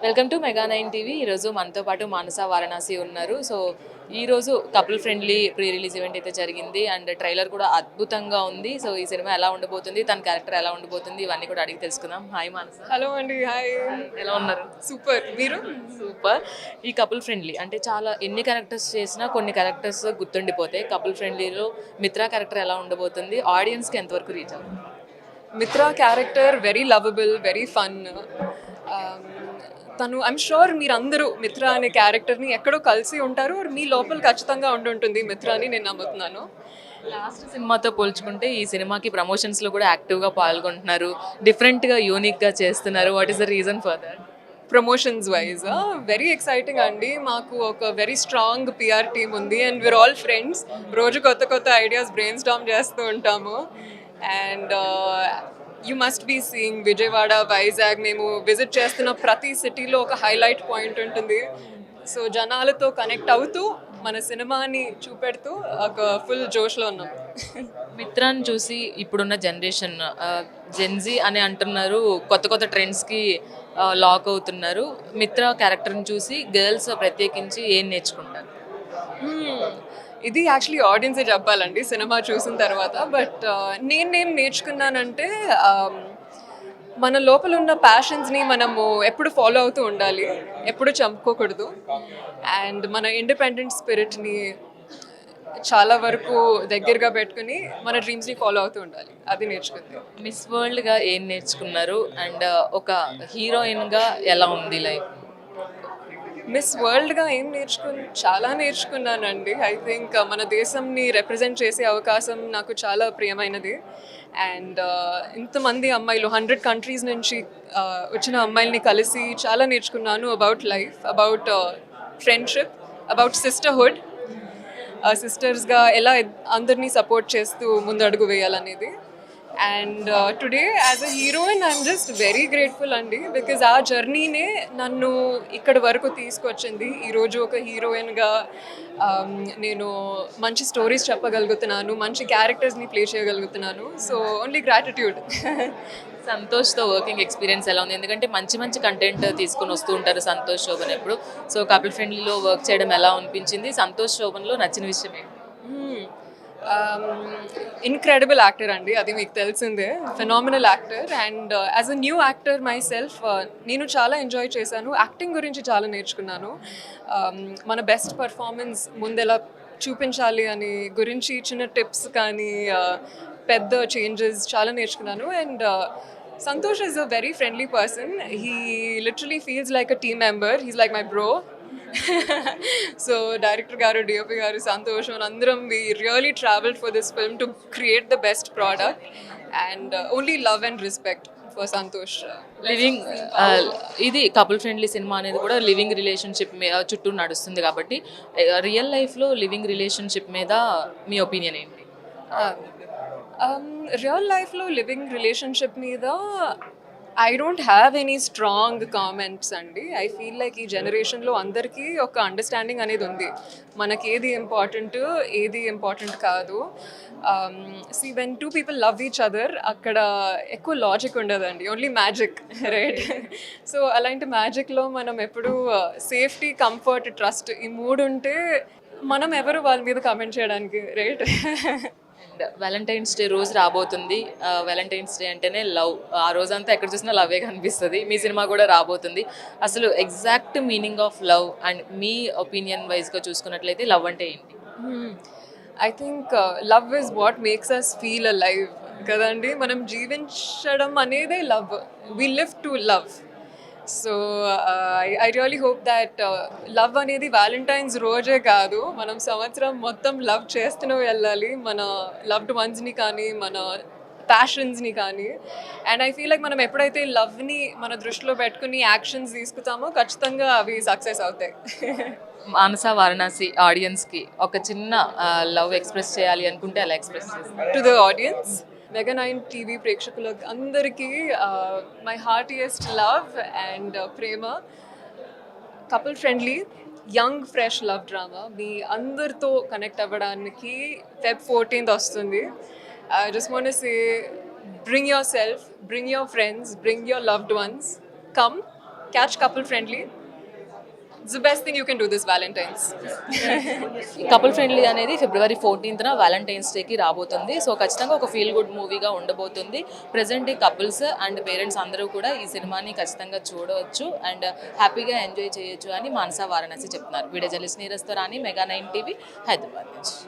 Welcome to mega nine TV. ఈరోజు మనతో పాటు మానస వారణాసి ఉన్నారు. సో ఈరోజు couple friendly pre release event అయితే జరిగింది అండ్ ట్రైలర్ కూడా అద్భుతంగా ఉంది. సో ఈ సినిమా ఎలా ఉండబోతుంది, తన క్యారెక్టర్ ఎలా ఉండబోతుంది, ఇవన్నీ కూడా అడిగి తెలుసుకుందాం. హాయ్ మానస. హలో అండి, హాయ్. ఎలా ఉన్నారు? సూపర్. మీరు? సూపర్. ఈ కపుల్ ఫ్రెండ్లీ అంటే చాలా ఎన్ని క్యారెక్టర్స్ చేసినా కొన్ని క్యారెక్టర్స్ గుర్తుండిపోతాయి. కపుల్ ఫ్రెండ్లీలో మిత్రా క్యారెక్టర్ ఎలా ఉండబోతుంది, ఆడియన్స్కి ఎంతవరకు రీచ్ అవుతుంది? Mitra character very lovable, very fun. తను ఐమ్ షూర్ మీరందరూ మిత్రా అనే క్యారెక్టర్ని ఎక్కడో కలిసి ఉంటారు, మీ లోపల ఖచ్చితంగా ఉండుంటుంది మిత్రా అని నేను నమ్ముతున్నాను. లాస్ట్ సినిమాతో పోల్చుకుంటే ఈ సినిమాకి ప్రమోషన్స్లో కూడా యాక్టివ్గా పాల్గొంటున్నారు, డిఫరెంట్గా యూనిక్గా చేస్తున్నారు. What is the reason for that? Promotions wise very exciting అండి. మాకు ఒక వెరీ స్ట్రాంగ్ పిఆర్ టీమ్ ఉంది అండ్ వీఆర్ ఆల్ ఫ్రెండ్స్. రోజు కొత్త కొత్త ఐడియాస్ బ్రెయిన్ స్టార్మ్ చేస్తూ ఉంటాము. And you must be seeing Vijayawada, Vizag, మేము విజిట్ చేస్తున్న ప్రతి సిటీలో ఒక హైలైట్ పాయింట్ ఉంటుంది. సో జనాలతో కనెక్ట్ అవుతూ మన సినిమాని చూపెడుతూ ఒక ఫుల్ జోష్లో ఉన్నాం. మిత్రాన్ని చూసి ఇప్పుడున్న జనరేషన్ జెన్జీ అని అంటున్నారు, కొత్త కొత్త ట్రెండ్స్కి లాక్ అవుతున్నారు. మిత్ర క్యారెక్టర్ని చూసి గర్ల్స్ ప్రత్యేకించి ఏం నేర్చుకుంటారు? ఇది యాక్చువల్లీ ఆడియన్సే చెప్పాలండి సినిమా చూసిన తర్వాత. బట్ నేనేం నేర్చుకున్నానంటే మన లోపల ఉన్న ప్యాషన్స్ని మనము ఎప్పుడు ఫాలో అవుతూ ఉండాలి, ఎప్పుడు చంపుకోకూడదు. అండ్ మన ఇండిపెండెంట్ స్పిరిట్ని చాలా వరకు దగ్గరగా పెట్టుకుని మన డ్రీమ్స్ని ఫాలో అవుతూ ఉండాలి. అది నేర్చుకుంది. మిస్ వరల్డ్గా ఏం నేర్చుకున్నారు అండ్ ఒక హీరోయిన్గా ఎలా ఉంది లైఫ్? మిస్ వరల్డ్గా ఏం చాలా నేర్చుకున్నానండి. ఐ థింక్ మన దేశంని రిప్రజెంట్ చేసే అవకాశం నాకు చాలా ప్రియమైనది. అండ్ ఇంతమంది అమ్మాయిలు 100 కంట్రీస్ నుంచి వచ్చిన అమ్మాయిల్ని కలిసి చాలా నేర్చుకున్నాను about life, about friendship, about sisterhood. సిస్టర్స్గా ఎలా అందరినీ సపోర్ట్ చేస్తూ ముందడుగు వేయాలనేది. And today as a heroine I'm just very grateful అండి, బికాజ్ ఆ జర్నీనే నన్ను ఇక్కడి వరకు తీసుకొచ్చింది. ఈరోజు ఒక హీరోయిన్గా నేను మంచి స్టోరీస్ చెప్పగలుగుతున్నాను, మంచి క్యారెక్టర్స్ని ప్లే చేయగలుగుతున్నాను. So only gratitude. సంతోష్తో వర్కింగ్ ఎక్స్పీరియన్స్ ఎలా ఉంది? ఎందుకంటే మంచి మంచి కంటెంట్ తీసుకొని వస్తూ ఉంటారు సంతోష్ శోభన్ ఎప్పుడు. సో కపుల్ ఫ్రెండ్లీలో వర్క్ చేయడం ఎలా అనిపించింది? సంతోష్ శోభన్లో నచ్చిన విషయం ఏంటి? ఇన్క్రెడిబుల్ యాక్టర్ అండి, అది మీకు తెలిసిందే. Phenomenal actor. And as a new actor my self నేను చాలా ఎంజాయ్ చేశాను. యాక్టింగ్ గురించి చాలా నేర్చుకున్నాను. మన బెస్ట్ పర్ఫార్మెన్స్ ముందెలా చూపించాలి అని గురించి చిన్న టిప్స్ కానీ పెద్ద చేంజెస్ చాలా నేర్చుకున్నాను. And Santosh is a very friendly person. He literally feels like a team member. He's like my bro. So director garu, DOP garu, Santosh అందరం we really travelled for this film to create the best product. And only love and respect for Santosh. Living ఇది couple friendly cinema అనేది కూడా living relationship చుట్టూ నడుస్తుంది కాబట్టి real లైఫ్లో living relationship మీద మీ opinion ఏంటి? రియల్ లైఫ్లో లివింగ్ రిలేషన్షిప్ మీద I don't have any strong comments అండి. ఐ ఫీల్ లైక్ ఈ జనరేషన్లో అందరికీ ఒక అండర్స్టాండింగ్ అనేది ఉంది, మనకి ఏది ఇంపార్టెంట్, ఏది ఇంపార్టెంట్ కాదు. See when two people love each other అక్కడ ఎక్కువ లాజిక్ ఉండదండి, ఓన్లీ మ్యాజిక్, రైట్? సో అలాంటి మ్యాజిక్లో మనం ఎప్పుడు సేఫ్టీ, కంఫర్ట్, ట్రస్ట్ ఈ మూడు ఉంటే మనం ఎవరు వాళ్ళ మీద కామెంట్ చేయడానికి, రైట్? వ్యాలంటైన్స్ డే రోజు రాబోతుంది. వ్యాలంటైన్స్ డే అంటేనే లవ్. ఆ రోజంతా ఎక్కడ చూసినా లవ్వే కనిపిస్తుంది. మీ సినిమా కూడా రాబోతుంది. అసలు exact meaning of love and మీ ఒపీనియన్ వైజ్గా చూసుకున్నట్లయితే లవ్ అంటే ఏంటి? I think love is what makes us feel alive కదండి. మనం జీవించడం అనేదే love. We live to love. So I really hope that love అనేది వ్యాలంటైన్స్ రోజే కాదు, మనం సంవత్సరం మొత్తం లవ్ చేస్తూనే వెళ్ళాలి, మన లవ్డ్ వన్స్ని కానీ, మన ప్యాషన్స్ని కానీ. అండ్ ఐ ఫీల్ లైక్ మనం ఎప్పుడైతే లవ్ని మన దృష్టిలో పెట్టుకుని యాక్షన్స్ తీసుకుతామో ఖచ్చితంగా అవి సక్సెస్ అవుతాయి. మానస వారణాసి ఆడియన్స్కి ఒక చిన్న లవ్ ఎక్స్ప్రెస్ చేయాలి అనుకుంటే అలా ఎక్స్ప్రెస్ చేస్తారు? To the audience, mega nine TV ప్రేక్షకులకు అందరికీ మై హార్టియెస్ట్ లవ్ అండ్ ప్రేమ. Couple friendly young fresh love drama మీ అందరితో కనెక్ట్ అవ్వడానికి Feb 14th వస్తుంది. I just want to say, bring yourself, bring your friends, bring your loved ones. Come catch couple friendly. It's the best thing you can do this Valentine's. Couple friendly అనేది ఫిబ్రవరి 14th Valentine's డేకి రాబోతుంది. So ఖచ్చితంగా ఒక feel good మూవీగా ఉండబోతుంది. Present ఈ couples and parents అందరూ కూడా ఈ సినిమాని ఖచ్చితంగా చూడవచ్చు అండ్ హ్యాపీగా ఎంజాయ్ చేయొచ్చు అని మానస వారణాసి చెప్తున్నారు. వీడియో జర్నలిస్ట్ నీరజ్తో రాణి, మెగా 9 టీవీ, హైదరాబాద్ నుంచి.